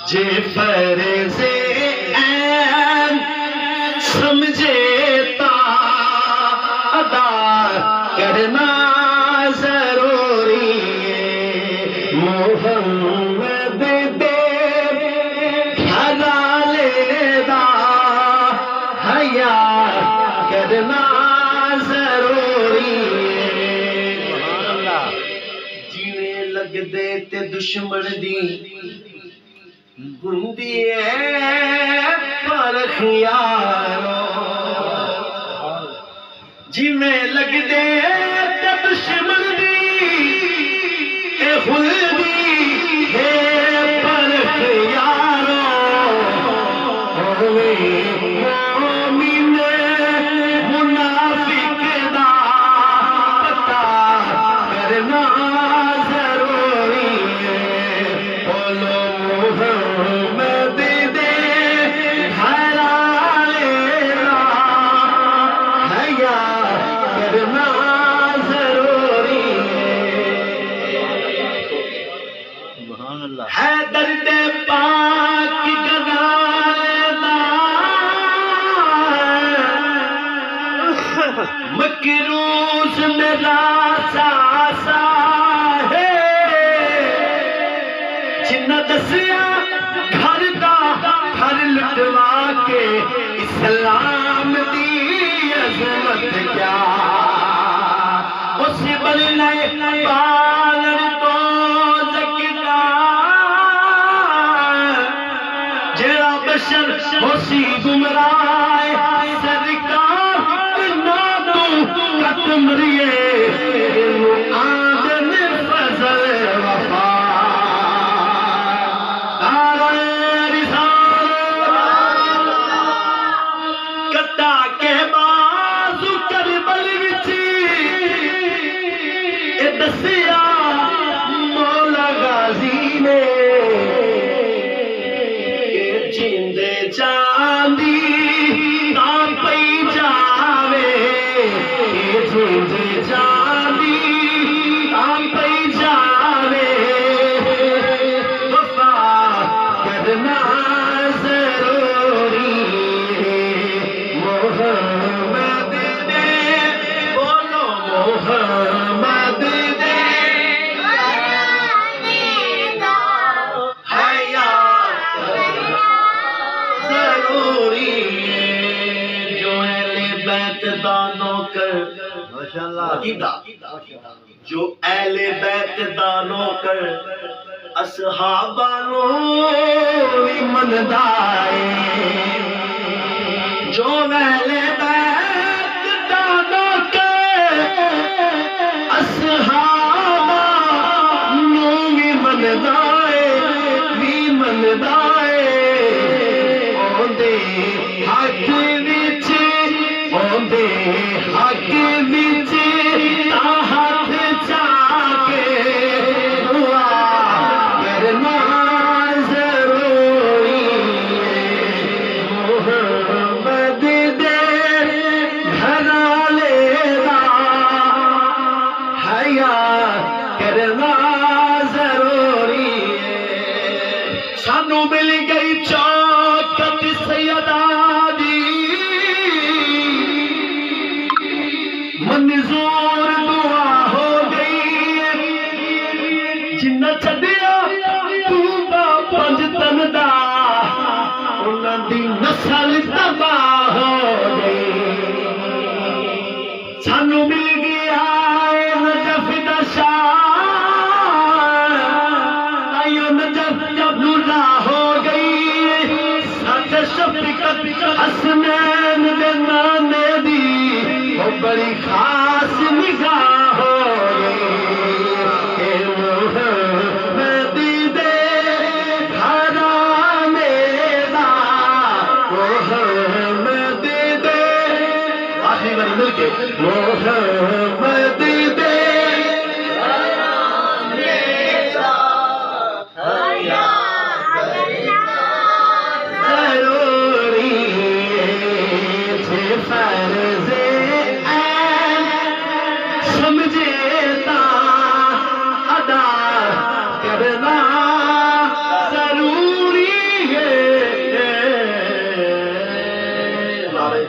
جے فرض عین سمجھے تا ادا کرنا ضروری ہے محمد دے گھر والے دا حیا کرنا ضروری ہے جیویں لگ دے تے دشمن دی ہندی ہے پرکھ یارو جی میں لگ دے تے دشمن دی اے ہندی ہے پرکھ یارو ہوئے مومن منافق دا پتہ کرنا ضروری ہے بولو محمد دے گھر والے دا حیا کرنا ضروری سبحان اللہ ہے درد پاک گزار دا مکروز میرا ساسا ہے جنہ دسیا گھر دا گھر لٹوا کے اسلام دی عظمت کیا اس بلنے بالن تو زکدا جڑا بشر ہوسی گمراہ سرکار نہ تو کٹ مریے آدن فضل وفا کتا کے بازو کربل وچی اے دسیا مولا غازی نے کہ جیندے جاندی تاں پئی جاوے کہ جیندے جاندی تاں پئی جاوے وفا کرنا ضروری محمد دے بولو محمد دے حیا ضروری ہے جو اہل بیت دا نوکر ماشاء اللہ عقیدہ جو اہل بیت دا نوکر اصحابانو بھی مندا ہے جو اہل بیت دا نوکر اصحابانو بھی مندا ہے بھی مندا ہے اوندے حق وچ اوندے حق وچ تا ہاتھ چا کے دعا کرنا ضروری ہے محمد دے گھر والے دا حیا کرنا ضروری ہے سانو مل گئی چوکٹ سیدہ دی منظور دعا ہو گئی جنہ چڈیا پنج تن دا انہاں دی نسل تباہ ہو گئی سانو مل گیا نجف دا شاہ آئیو نجف جب نورا ہو گئی سچ شفقت حسنین دے نانے دی وہ بڑی خاص نگاہ ہو گئی اے محمد دے گھر والے دا محمد دے آخری بار مل کے محمد دے گھر والے دا حیا ضروری ہے فرض عین نعرہ